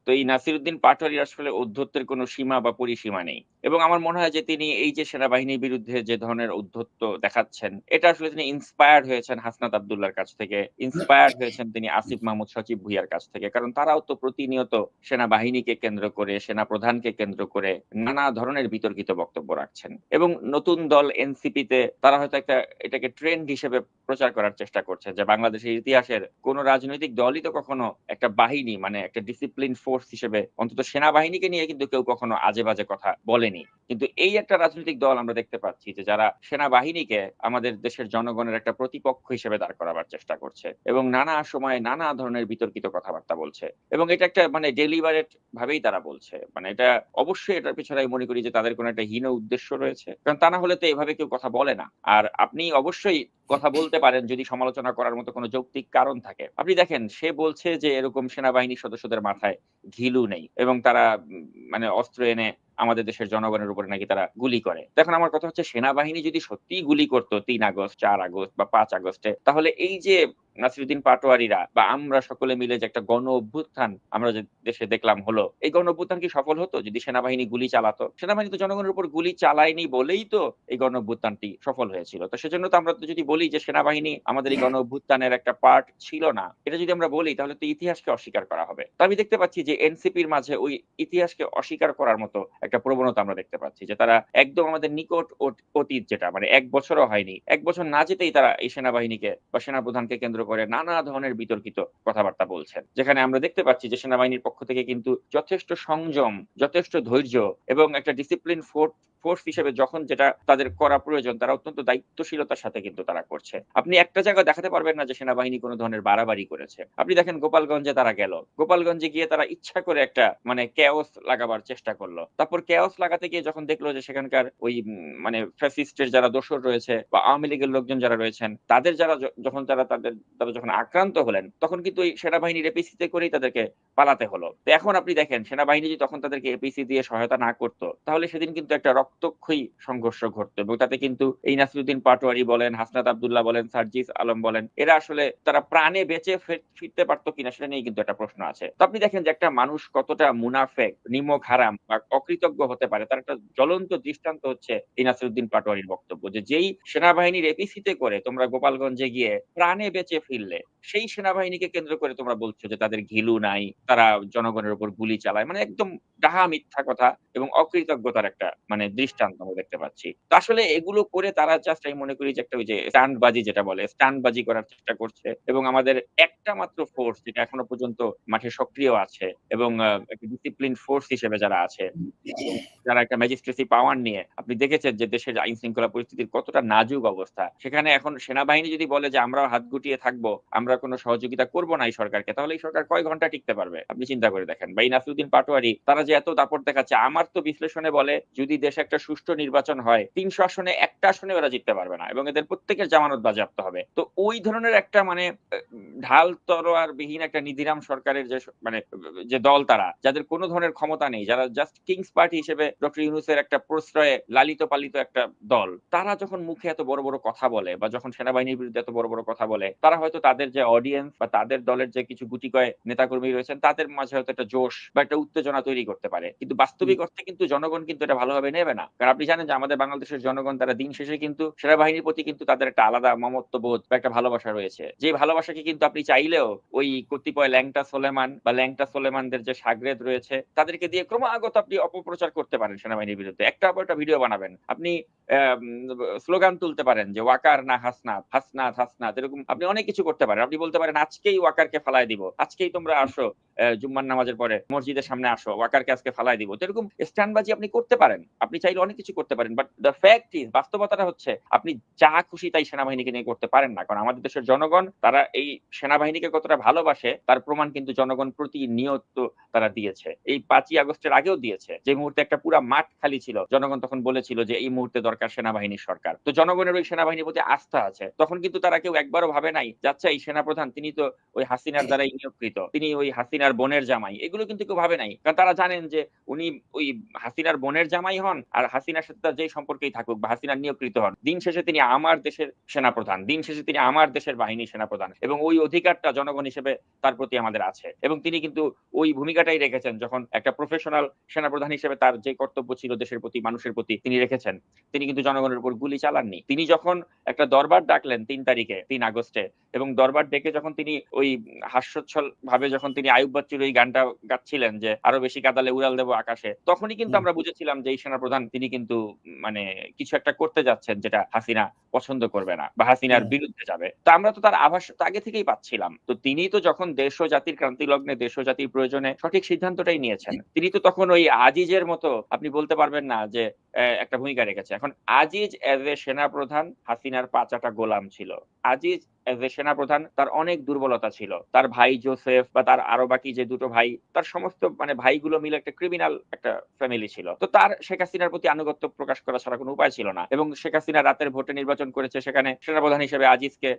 তো এই নাসিরউদ্দিন পাটোয়ারির আসলে ঔদ্ধত্যের কোনো সীমা বা পরিসীমা নেই। এবং আমার মনে হয় যে তিনি এই যে সেনাবাহিনীর বিরুদ্ধে যে ধরনের ঔদ্ধত্য দেখাচ্ছেন, এটা আসলে তিনি ইন্সপায়ার্ড হয়েছেন হাসনাত আব্দুল্লাহর কাছ থেকে, ইন্সপায়ার্ড হয়েছেন তিনি আসিফ মাহমুদ সচিব ভুইয়ার কাছ থেকে। কারণ তারাও তো প্রতিনিয়ত সেনাবাহিনীকে কেন্দ্র করে, সেনাপ্রধানকে কেন্দ্র করে নানা ধরনের বিতর্কিত বক্তব্য রাখছেন। এবং নতুন দল এনসিপিতে তারা হয়তো এটাকে ট্রেন্ড হিসেবে প্রচার করার চেষ্টা করছে যে বাংলাদেশের ইতিহাসের কোন রাজনৈতিক দলই তো কখনো একটা বাহিনী মানে একটা ডিসিপ্লিন ফোর্স হিসেবে অন্তত সেনাবাহিনীকে নিয়ে কিন্তু কেউ কখনো আজে-বাজে কথা বলেনি। কিন্তু এই একটা রাজনৈতিক দল আমরা দেখতে পাচ্ছি যে যারা সেনাবাহিনীকে আমাদের দেশের জনগণের একটা প্রতিপক্ষ হিসেবে দাঁড় করাবার চেষ্টা করছে এবং নানা সময়ে নানা ধরনের বিতর্কিত কথাবার্তা বলছে। এবং এটা একটা মানে ডেলিবারেট ভাবেই তারা বলছে। মানে এটা অবশ্যই এটার পেছনে আমি মনে করি যে তাদের কোনো একটা হীন উদ্দেশ্য রয়েছে। কারণ তা না হলে তো এভাবে কেউ কথা বলে না। আর আপনি অবশ্যই কথা বলতে পারেন যদি সমালোচনা করার মতো কোনো যৌক্তিক কারণ থাকে। আপনি দেখেন সে বলছে যে এরকম সেনাবাহিনীর সদস্যদের মাথায় ঘিলু নেই এবং তারা মানে অস্ত্র এনে আমাদের দেশের জনগণের উপরে নাকি তারা গুলি করে। তো এখন আমার কথা হচ্ছে সেনাবাহিনী যদি সত্যিই গুলি করত ৩ আগস্ট, ৪ আগস্ট বা ৫ আগস্টে তাহলে এই যে নাসিরুদ্দিন পাটোয়ারিরা বা আমরা সকলে মিলে যে একটা গণ অভ্যুত্থান আমরা যে দেশে দেখলাম হলো, এই গণ অভ্যুত্থান কি সফল হতো যদি সেনাবাহিনী গুলি চালাতো? সেনাবাহিনী তো জনগণের উপর গুলি চালায়নি বলেই তো এই গণ অভ্যুত্থানটি সফল হয়েছিল। তো সেজন্য তো আমরা তো যদি বলি যে সেনাবাহিনী আমাদের এই গণ অভ্যুত্থানের একটা পার্ট ছিল না, এটা যদি আমরা বলি তাহলে তো ইতিহাসকে অস্বীকার করা হবে। তো আমি দেখতে পাচ্ছি যে এনসিপির মাঝে ওই ইতিহাসকে অস্বীকার করার মতো একটা প্রবণতা আমরা দেখতে পাচ্ছি যে তারা একদম আমাদের নিকট অতীত যেটা মানে ১ বছরও হয়নি। ১ বছর না যেতেই তারা এই সেনাবাহিনীকে বা সেনাপ্রধানকে কেন্দ্র করে নানা ধরনের বিতর্কিত কথাবার্তা বলছেন। যেখানে আমরা দেখতে পাচ্ছি যে সেনাবাহিনীর পক্ষ থেকে কিন্তু যথেষ্ট সংযম, যথেষ্ট ধৈর্য এবং একটা ডিসিপ্লিন ফোর্স হিসেবে যখন যেটা তাদের করা প্রয়োজন তারা অত্যন্ত দায়িত্বশীলতার সাথে কিন্তু তারা করছে। আপনি একটা জায়গায় দেখাতে পারবেন না যে সেনাবাহিনী কোন ধরনের বাড়াবাড়ি করেছে। আপনি দেখেন গোপালগঞ্জে তারা গেল। গোপালগঞ্জে গিয়ে তারা ইচ্ছা করে একটা মানে chaos লাগাবার চেষ্টা করল। তারপর chaos লাগাতে গিয়ে যখন দেখলো যে সেখানকার ওই মানে ফ্যাসিস্টের যারা দোসর রয়েছে বা আওয়ামী লীগের লোকজন যারা রয়েছেন, তাদের যারা যখন তারা যখন আক্রান্ত হলেন, তখন কিন্তু ওই সেনাবাহিনীর এপিসিতে করেই তাদেরকে পালাতে হলো। তো এখন আপনি দেখেন সেনাবাহিনী যদি তখন তাদেরকে এপিসি দিয়ে সহায়তা না করত, তাহলে সেদিন কিন্তু একটা রক্তক্ষয়ী সংঘর্ষ ঘটতো এবং তাতে কিন্তু এই নাসিরুদ্দিন পাটোয়ারি বলেন, হাসনাত আব্দুল্লাহ বলেন, সার্জিস আলম বলেন, এরা আসলে তারা প্রাণে বেঁচে ফিরতে পারতো কিনা সেটা নিয়ে কিন্তু একটা প্রশ্ন আছে। তো আপনি দেখেন যে একটা মানুষ কতটা মুনাফেক, নিমক হারাম বা অকৃতজ্ঞ হতে পারে তার একটা জ্বলন্ত দৃষ্টান্ত হচ্ছে এই নাসিরুদ্দিন পাটোয়ারির বক্তব্য যে যেই সেনাবাহিনীর এপিসিতে করে তোমরা গোপালগঞ্জে গিয়ে প্রাণে বেঁচে ফিরলে, সেই সেনাবাহিনীকে কেন্দ্র করে তোমরা বলছো যে তাদের ঘিলু নাই, তারা জনগণের উপর গুলি চালায়। মানে একদম ডাহা মিথ্যা কথা এবং অকৃতজ্ঞতার একটা মানে দৃষ্টান্ত আমরা দেখতে পাচ্ছি। তো আসলে এগুলো করে তারা জাস্ট আমি মনে করি যে একটা ওই যে স্টান্টবাজি যেটা বলে, স্টান্টবাজি করার চেষ্টা করছে এবং আমাদের একটা মাত্র ফোর্স যেটা এখনো পর্যন্ত মাঠে সক্রিয় আছে এবং একটা ডিসিপ্লিন ফোর্স হিসেবে যারা আছে এবং যারা একটা ম্যাজিস্ট্রেসি পাওয়ার নিয়ে আপনি দেখেছেন যে দেশের আইন শৃঙ্খলা পরিস্থিতির কতটা নাজুক অবস্থা। সেখানে এখন সেনাবাহিনী যদি বলে যে আমরাও হাত গুটিয়ে থাকবো, আমরা কোন সহযোগিতা করব না এই সরকারকে, তাহলে এই সরকার কয় ঘন্টা টিকতে পারবে? আপনি চিন্তা করে দেখেন। বা এই নাসিরুদ্দিন পাটোয়ারি তারা যে এত দাপট দেখাচ্ছে, আমার তো বিশ্লেষণে বলে যদি দেশে একটা সুষ্ঠু নির্বাচন হয়, ৩০০ আসনে ১ টা আসনে ওরা জিততে পারবে না এবং এদের প্রত্যেকের জামানত বাজেয়াপ্ত হবে। তো ওই ধরনের একটা মানে ঢাল তরোয়ারবিহীন একটা নিধিরাম সরকারের যে মানে যে দল তারা, যাদের কোন ধরনের ক্ষমতা নেই, যারা জাস্ট কিংস পার্টি হিসেবে ডক্টর ইউনূসের একটা প্রশ্রয়ে লালিত পালিত একটা দল, তারা যখন মুখে এত বড়, বড় কথা বলে বা যখন সেনাবাহিনীর বিরুদ্ধে এত বড়, বড় কথা বলে, তারা হয়তো তাদের যে অডিয়েন্স বা তাদের দলের যে কিছু গুটিকয় নেতাকর্মী রয়েছেন, তাদের মাঝে হয়তো একটা জোশ বা একটা উত্তেজনা তৈরি করতে পারে। কিন্তু বাস্তবিক অর্থে কিন্তু জনগণ কিন্তু এটা ভালোভাবে নেবে না। কারণ আপনি জানেন যে আমাদের বাংলাদেশের জনগণ তারা দিন শেষে কিন্তু সেনাবাহিনীর প্রতি কিন্তু তাদের একটা আলাদা মমত্ববোধ বা একটা ভালোবাসা রয়েছে। যে ভালোবাসাকে কিন্তু আপনি চাইলেও ওই কতিপয় ল্যাংটা সোলেমান বা ল্যাংটা সোলেমানদের যে শাগরেদ রয়েছে, তাদেরকে দিয়ে ক্রমাগত আপনি অপপ্রচার করতে পারেন সেনাবাহিনীর বিরুদ্ধে। একটার পর একটা ভিডিও বানাবেন। আপনি অ্যাম স্লোগান তুলতে পারেন যে ওয়াকার না হাসনাত, হাসনাত, হাসনাত এরকম আপনি অনেক কিছু করতে পারেন। আপনি বলতে পারেন আজকেই ওয়াকারকে ফালায় দিব। আজকেই তোমরা আসো জুম্মার নামাজের পরে মসজিদের সামনে আসো। ওয়াকারকে আজকে ফালায় দিব। তো এরকম স্টান্টবাজি আপনি করতে পারেন। আপনি চাইলে অনেক কিছু করতে পারেন। বাট দ্যা ফ্যাক্ট ইস বাস্তবতাটা হচ্ছে আপনি যা খুশি তাই সেনাবাহিনীকে নিয়ে করতে পারেন না। কারণ আমাদের দেশের জনগণ তারা এই সেনাবাহিনীকে কতটা ভালোবাসে তার প্রমাণ কিন্তু জনগণ প্রতিনিয়ত তারা দিয়েছে। এই ৫ই আগস্টের আগেও দিয়েছে। যে মুহূর্তে একটা পুরা মাঠ খালি ছিল, জনগণ তখন বলেছিল যে এই মুহূর্তে দরকার সেনাবাহিনীর সরকার। তো জনগণের ওই সেনাবাহিনীর প্রতি আস্থা আছে। তখন কিন্তু তারা কেউ একবারও ভাবে নাই যে আচ্ছা এই সেনাপ্রধান তিনি তো ওই হাসিনার দ্বারাই নিয়োগকৃত। তিনি ওই হাসিনার বোনের জামাই। এগুলো কিন্তু কেউ ভাবে নাই। কারণ তারা জানেন যে উনি ওই হাসিনার বোনের জামাই হন আর হাসিনার সাথে তার যেই সম্পর্কেই থাকুক বা হাসিনার নিয়োগকৃত হন, দিন শেষে তিনি আমার দেশের সেনাপ্রধান, দিন শেষে তিনি আমার দেশের বাহিনীর সেনাপ্রধান, এবং ওই অধিকারটা জনগণ হিসেবে তার প্রতি আমাদের আছে। এবং তিনি কিন্তু ওই ভূমিকাটাই রেখেছেন যখন একটা প্রফেশনাল সেনাপ্রধান হিসেবে তার যে কর্তব্য ছিল দেশের প্রতি, মানুষের প্রতি তিনি রেখেছেন। তিনি কিন্তু জনগণের উপর গুলি চালাননি। তিনি যখন একটা দরবার ডাকলেন ৩ তারিখে, ৩ আগস্টে, এবং দরবার ডেকে যখন তিনি ওই হাস্যোচ্ছল ভাবে যখন তিনি আইয়ুব বাচ্চুর ওই গানটা গাচ্ছিলেন যে আরো বেশি কাঁদালে উড়াল দেব আকাশে, তখনই কিন্তু হুম, আমরা বুঝেছিলাম যে এই সেনাপ্রধান তিনি কিন্তু মানে কিছু একটা করতে যাচ্ছেন যেটা হাসিনা পছন্দ করবে না বা হাসিনার হ্যাঁ, বিরুদ্ধে যাবে। তো আমরা তো তার আভাস তো আগে থেকেই পাচ্ছিলাম। তো তিনি তো যখন দেশ ও জাতির ক্রান্তি লগ্নে দেশ ও জাতির প্রয়োজনে সঠিক সিদ্ধান্তটাই নিয়েছেন। তিনি তো তখন ওই আজিজের মতো আপনি বলতে পারবেন না যে একটা ভূমিকা রেখেছে। এখন আজিজ এজ এ সেনাপ্রধান হাসিনার ৫ আটা গোলাম ছিল। আজিজ এজ এ সেনাপ্রধান তার অনেক দুর্বলতা ছিল। তার ভাই জোসেফ বা তার আরো বাকি যে ২ টো ভাই, তার সমস্ত মানে ভাইগুলো মিলে একটা ক্রিমিনাল একটা ফ্যামিলি ছিল। তো তার শেখ হাসিনার প্রতি আনুগত্য প্রকাশ করা ছাড়া কোনো উপায় ছিল না। এবং শেখ হাসিনা রাতের ভোটে নির্বাচন করেছে, সেখানে সেনাপ্রধান হিসেবে আজিজকে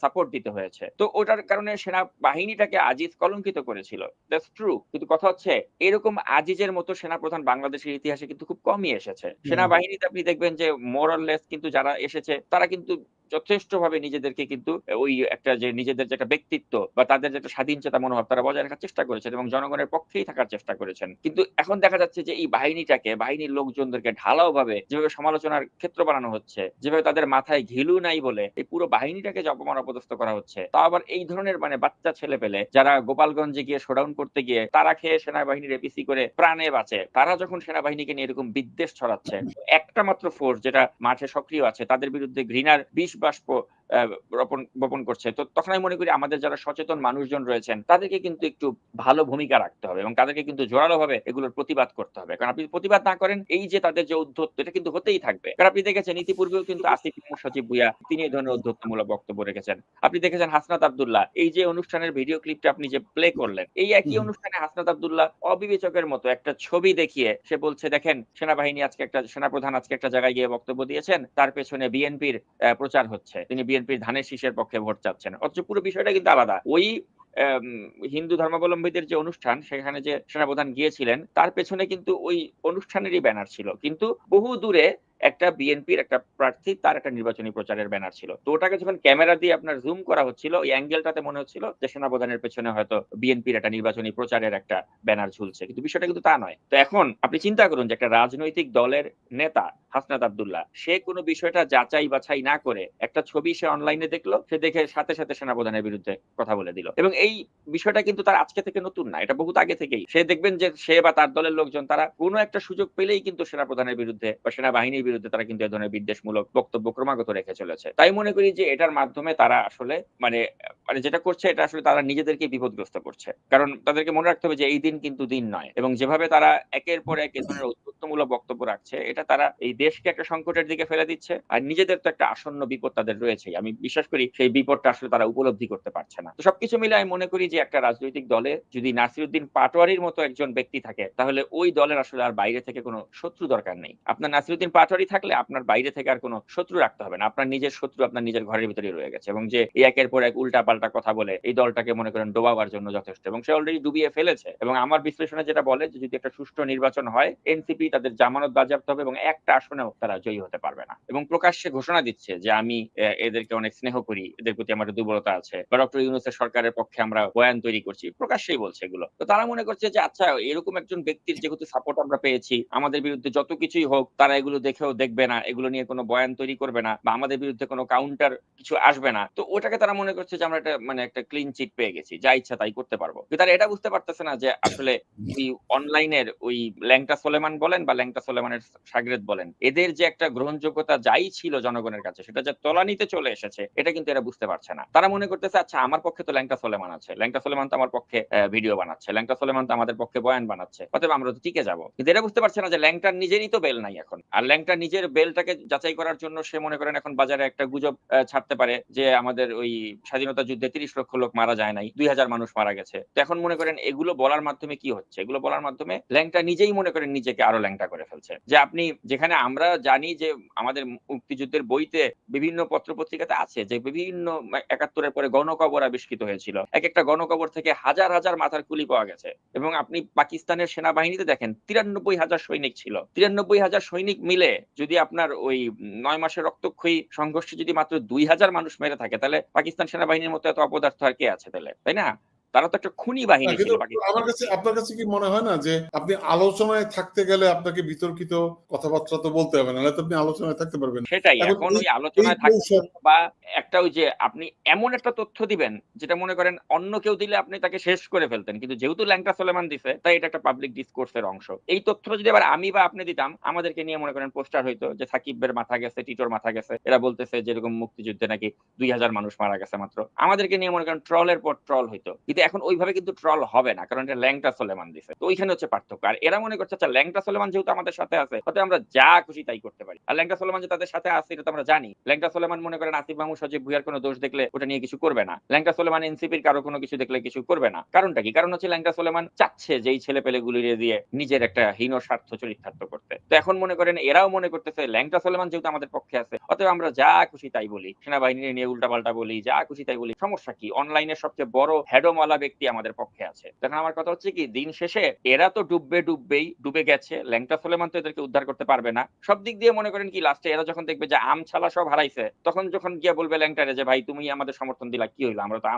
সাপোর্ট দিতে হয়েছে। তো ওটার কারণে সেনাবাহিনীটাকে আজিজ কলঙ্কিত করেছিল। That's true. কিন্তু কথা হচ্ছে এরকম আজিজের মতো সেনাপ্রধান বাংলাদেশের ইতিহাসে কিন্তু খুব কমই এসেছে। হুম, সেনাবাহিনীতে আপনি দেখবেন যে মোর অর লেস কিন্তু যারা এসেছে তারা কিন্তু যথেষ্টভাবে নিজেদেরকে কিন্তু ওই একটা যে নিজেদের যে একটা ব্যক্তিত্ব বা তাদের যে একটা স্বাধীনচেতা মনোভাব তারা বজায় রাখার চেষ্টা করেছেন এবং জনগণের পক্ষেই থাকার চেষ্টা করেছেন। কিন্তু এখন দেখা যাচ্ছে যে এই বাহিনীটাকে, বাহিনীর লোকজনদেরকে ঢালাওভাবে যেভাবে সমালোচনার ক্ষেত্র বানানো হচ্ছে, যেভাবে তাদের মাথায় ঘিলু নাই বলে এই পুরো বাহিনীটাকে যে অপমান অপদস্থ করা হচ্ছে, তাও আবার এই ধরনের মানে বাচ্চা ছেলেপেলে যারা গোপালগঞ্জে গিয়ে শোডাউন করতে গিয়ে তারা খেয়ে সেনাবাহিনীর এপিসি করে প্রাণে বাঁচে। তারা যখন সেনাবাহিনীকে নিয়ে এরকম বিদ্বেষ ছড়াচ্ছে, একটা মাত্র ফোর্স যেটা মাঠে সক্রিয় আছে তাদের বিরুদ্ধে ঘৃণার বিষ বাষ্প বপন করছে। তো তখন আমি মনে করি আমাদের যারা সচেতন মানুষজন রয়েছেন তাদেরকে কিন্তু একটু ভালো ভূমিকা রাখতে হবে এবং তাদেরকে কিন্তু জোরালোভাবে এগুলোর প্রতিবাদ করতে হবে। কারণ আপনি প্রতিবাদ না করেন এই যে তাদের যে উদ্ধত্ত এটা কিন্তু হতেই থাকবে। কারণ আপনি দেখেছেন ইতিপূর্বেও কিন্তু আসিফ মাহমুদ সজীব ভুঁইয়া তিনি এই ধরনের উদ্ধত্তমূলক বক্তব্য রেখেছেন। আপনি দেখেছেন হাসনাত আব্দুল্লাহ এই যে অনুষ্ঠানের ভিডিও ক্লিপটা আপনি যে প্লে করলেন, এই একই হুম, অনুষ্ঠানে হাসনাত আব্দুল্লাহ অবিবেচকের মতো একটা ছবি দেখিয়ে সে বলছে দেখেন সেনাবাহিনী আজকে একটা সেনাপ্রধান আজকে একটা জায়গায় গিয়ে বক্তব্য দিয়েছেন, তার পেছনে বিএনপির প্রচার হচ্ছে। তিনি বিএনপির ধানের শীষের পক্ষে ভোট চাচ্ছেন। অথচ পুরো বিষয়টা কিন্তু আলাদা। ওই অ্যাম হিন্দু ধর্মাবলম্বীদের যে অনুষ্ঠান, সেখানে যে সেনাপ্রধান গিয়েছিলেন, তার পেছনে কিন্তু ওই অনুষ্ঠানেরই ব্যানার ছিল। কিন্তু বহু দূরে একটা বিএনপির একটা প্রার্থী তার একটা নির্বাচনী প্রচারের ব্যানার ছিল। তো ওটাকে যখন ক্যামেরা দিয়ে আপনার জুম করা হচ্ছিল, ওই অ্যাঙ্গেলটাতে মনে হচ্ছিল যে সেনাপ্রধানের পেছনে হয়তো বিএনপির একটা নির্বাচনী প্রচারের একটা ব্যানার ঝুলছে। কিন্তু বিষয়টা কিন্তু তা নয়। তো এখন আপনি চিন্তা করুন যে একটা রাজনৈতিক দলের নেতা হাসনাত আব্দুল্লাহ, সে কোন বিষয়টা যাচাই বাছাই না করে একটা ছবি সে অনলাইনে দেখলো, সে দেখে সাথে, সাথে সেনাপ্রধানের বিরুদ্ধে কথা বলে দিল। এবং এই বিষয়টা কিন্তু তার আজকে থেকে নতুন না। এটা বহুত আগে থেকেই। সে দেখবেন যে সে বা তার দলের লোকজন তারা কোন একটা সুযোগ পেলেই কিন্তু সেনাপ্রধানের বিরুদ্ধে বা সেনাবাহিনীর বিরুদ্ধে তারা কিন্তু এ ধরনের বিদ্বেষমূলক বক্তব্য ক্রমাগত রেখে চলেছে। তাই মনে করি যে এটার মাধ্যমে তারা আসলে মানে মানে যেটা করছে এটা আসলে তারা নিজেদেরকেই বিপদগ্রস্ত করছে। কারণ তাদেরকে মনে রাখতে হবে যে এই দিন কিন্তু দিন নয়। এবং যেভাবে তারা একের পর এক এ ধরনের উদ্ধত্তমূলক বক্তব্য রাখছে, এটা তারা এই দেশকে একটা সংকটের দিকে ফেলে দিচ্ছে। আর নিজেদের তো একটা আসন্ন বিপদ তাদের রয়েছেই। আমি বিশ্বাস করি সেই বিপদটা আসলে তারা উপলব্ধি করতে পারছে না। তো সবকিছু মিলে আমি মনে করি যে একটা রাজনৈতিক দলে যদি নাসিরউদ্দিন পাটোয়ারির মতো একজন ব্যক্তি থাকে, তাহলে ওই দলের আসলে আর বাইরে থেকে কোন শত্রু দরকার নেই। আপনার নাসিরউদ্দিন পাটোয়ারি থাকলে আপনার বাইরে থেকে আর কোন শত্রু রাখতে হবে না। আপনার নিজের শত্রু আপনার নিজের ঘরের ভিতরেই রয়ে গেছে। এবং যে এই একের পর এক উল্টা-পাল্টা কথা বলে এই দলটাকে মনে করেন ডোবাবার জন্য যথেষ্ট। এবং সে অলরেডি ডুবিয়ে ফেলেছে। এবং আমার বিশ্লেষণে যেটা বলে যে যদি একটা সুষ্ঠু নির্বাচন হয়, এনসিপি তাদের জামানত বাজেয়াপ্ত হবে এবং একটা আসনেও তারা জয়ী হতে পারবে না। এবং প্রকাশ্যে ঘোষণা দিচ্ছে যে আমি এদেরকে অনেক স্নেহ করি, এদের প্রতি আমার একটা দুর্বলতা আছে। বা ডক্টর ইউনূসের সরকারের পক্ষে আমরা বয়ান তৈরি করছি। প্রকাশ্যেই বলছে এগুলো। তো তারা মনে করছে যে আচ্ছা এরকম একজন ব্যক্তির যেহেতু সাপোর্ট আমরা পেয়েছি, আমাদের বিরুদ্ধে যত কিছুই হোক তারা এগুলো দেখেও দেখবে না, এগুলো নিয়ে কোন বয়ান তৈরি করবে না বা আমাদের বিরুদ্ধে কোন কাউন্টার কিছু আসবে না। তো ওটাকে তারা মনে করছে যে আমরা একটা মানে একটা ক্লিন চিট পেয়ে গেছি। যা ইচ্ছা তাই করতে পারবো। কিন্তু তারা এটা বুঝতে পারতেছে না যে আসলে ওই অনলাইনের ওই ল্যাংটা সোলেমান বলেন বা ল্যাংটা সোলেমানের শাগরেদ বলেন, এদের যে একটা গ্রহণযোগ্যতা যাই ছিল জনগণের কাছে সেটা যে তলানিতে চলে এসেছে এটা কিন্তু এরা বুঝতে পারছে না। তারা মনে করতেছে আচ্ছা আমার পক্ষে তো ল্যাংটা সোলেমান আছে। ল্যাংটা সোলেমান তো আমার পক্ষে ভিডিও বানাচ্ছে। ল্যাংটা সোলেমান তো আমাদের পক্ষে বয়ান বানাচ্ছে। অতএব আমরা তো টিকে যাবো। কিন্তু এরা বুঝতে পারছে না যে ল্যাংটার নিজেরই তো বেল নাই এখন। আর ল্যাংটা নিজের বেলটাকে যাচাই করার জন্য সে মনে করেন এখন বাজারে একটা গুজব ছাড়তে পারে যে আমাদের ওই স্বাধীনতা যুদ্ধে ৩০ লক্ষ লোক মারা যায় নাই। ২,০০০ মানুষ মারা গেছে। তো এখন মনে করেন এগুলো বলার মাধ্যমে কি হচ্ছে? এগুলো বলার মাধ্যমে ল্যাংটা নিজেই মনে করেন নিজেকে আরো ল্যাংটা করে ফেলছে। যে আপনি যেখানে আমরা জানি যে আমাদের মুক্তিযুদ্ধের বইতে বিভিন্ন পত্র-পত্রিকাতে আছে যে বিভিন্ন ৭১ এর পরে গণকবর আবিষ্কৃত হয়েছিল। একেকটা গণকবর থেকে হাজার, হাজার মাথার খুলি পাওয়া গেছে। এবং আপনি পাকিস্তানের সেনাবাহিনীতে দেখেন ৯৩,০০০ সৈনিক ছিল। ৯৩,০০০ সৈনিক মিলে যদি আপনার ওই ৯ মাসের রক্তক্ষয়ী সংঘর্ষে যদি মাত্র ২,০০০ মানুষ মেরে থাকে, তাহলে পাকিস্তান সেনাবাহিনীর মতো এত অপদার্থ আর কে আছে তাহলে? তাই না? তারা তো একটা খুনি বাহিনী ছিল কিন্তু পাকিস্তান। আপনার কাছে কি মনে হয় না যে আপনি আলোচনায় থাকতে গেলে আপনাকে বিতর্কিত কথাবার্তা তো বলতে হবে, নাহলে তো আপনি আলোচনায় থাকতে পারবেন না। সেটাই। এখন এখন এই ওই এই আলোচনায় থাকার কৌশল জন্য বা একটা ওই যে আপনি এমন একটা তথ্য দিবেন যেটা মনে করেন অন্য কেউ দিলে আপনি তাকে শেষ করে ফেলতেন। কিন্তু যেহেতু ল্যাংটা সোলেমান দিছে তাই এটা একটা পাবলিক ডিসকোর্স এর অংশ। এই তথ্যটা যদি আবার আমি বা আপনি দিতাম, আমাদেরকে নিয়ে মনে করেন পোস্টার হইতো যে সাকিবের মাথা গেছে, টিটোর মাথা গেছে। এরা বলতেছে যে এরকম মুক্তিযুদ্ধে নাকি ২,০০০ মানুষ মারা গেছে মাত্র। আমাদেরকে নিয়ে মনে করেন ট্রলের পর ট্রল হইতো। কিন্তু এখন ওইভাবে কিন্তু ট্রল হবে না। কারণ এটা ল্যাংটা সোলেমান দিছে। তো ওইখানে হচ্ছে পার্থক্য। আর এরা মনে করছে আচ্ছা ল্যাংটা সোলেমান যেহেতু আমাদের সাথে আছে, অতএব আমরা যা খুশি তাই করতে পারি। আর ল্যাংটা সোলেমান যে তাদের সাথে আছে এটা তো আমরা জানি। ল্যাংটা সোলেমান মনে করেন আসিফ মাহমুদ সজীব ভুঁইয়ার কোনো দোষ দেখলে ওটা নিয়ে কিছু করবে না। ল্যাংটা সোলেমান এনসিপির কারো কোনো কিছু দেখলে কিছু করবে না। কারণটা কি? কারণ হচ্ছে ল্যাংটা সোলেমান চাচ্ছে যে এই ছেলেপেলেগুলিরে দিয়ে নিজের একটা হীন স্বার্থ চরিতার্থ করতে। তো এখন মনে করেন এরাও মনে করতেছে ল্যাংটা সোলেমান যেহেতু আমাদের পক্ষে আছে, অতএব আমরা যা খুশি তাই বলি। সেনাবাহিনী নিয়ে উল্টাপাল্টা বলি, যা খুশি তাই বলি। সমস্যা কি? অনলাইনের সবচেয়ে বড় হেডওয়ালা ব্যক্তি আমাদের পক্ষে আছে। তখন আমার কথা হচ্ছে কি দিন শেষে এরা তো ডুববেই, ডুবে গেছে। ল্যাংটা সোলেমান তো এদেরকে উদ্ধার করতে পারবে না। সব দিক দিয়ে মনে করেন কি লাস্টে এরা যখন দেখবে যে আম ছালা সব হারাইছে, তখন যখন গিয়ে বলবে ল্যাংটারে যে ভাই তুমি আমাদের সমর্থন দিলা কি হইলো? আমরা তো